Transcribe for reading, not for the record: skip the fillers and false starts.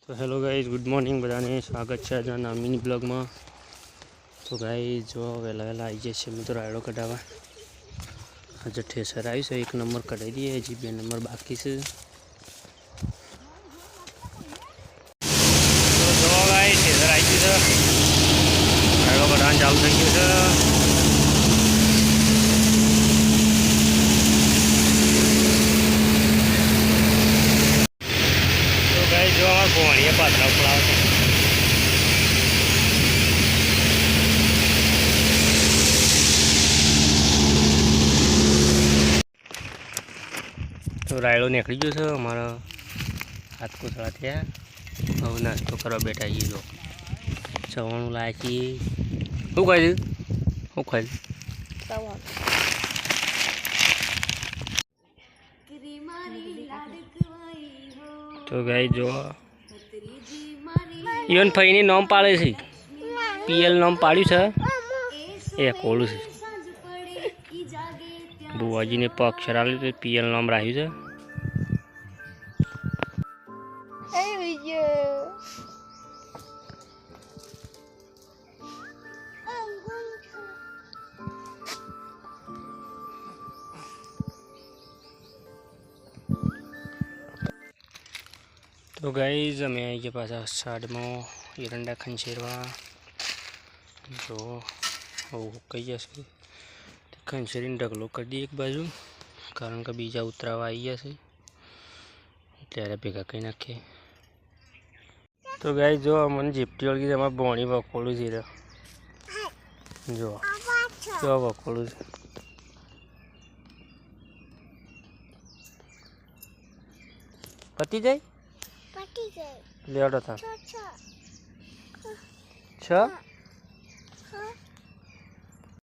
तो hello guys, good morning बधाने स्वागत है आज मिनी ब्लॉग में। तो गाइज जो वहेला वहेला आई जाए मैं तो रायडो कढ़ावा आज ठेसर आई से 1 नंबर कढ़ाई दिए, हजी 2 नंबर बाकी से। तो जो गाइज ठेसर आई गई है, रायडो कढ़ाने चालू थी गयो है। जो हमारे भोणिया पात्रा पड़ा तो रायडो निकली गयो है अमरा हाथ को थोड़ा थे। हूँ नास्तो करवा बैठा जी लो चवाणु लाया छे। शू खाई शू खाई तो गाय जो इवन फईनी नाम पाड़े छे, पीएल नाम पाड़ू छे ए कोलू छे। बुआजी ने पक्षर आल्यो तो पीएल नाम राख्यु छे। तो गाइज अमे आई गया पाछा साइड में एरंडा खंचेरवा जो कही जैसे खंचेरी ढगलो कर दी एक बाजू, कारण के बीजा उतरावा आई गया से त्यारे भेगा कही नाखे। तो गाइज जो अमने झीपटी वळगी अमार बोणी वकोळू छे जो जो वकोळू छे। पति जाए लेवडो था छ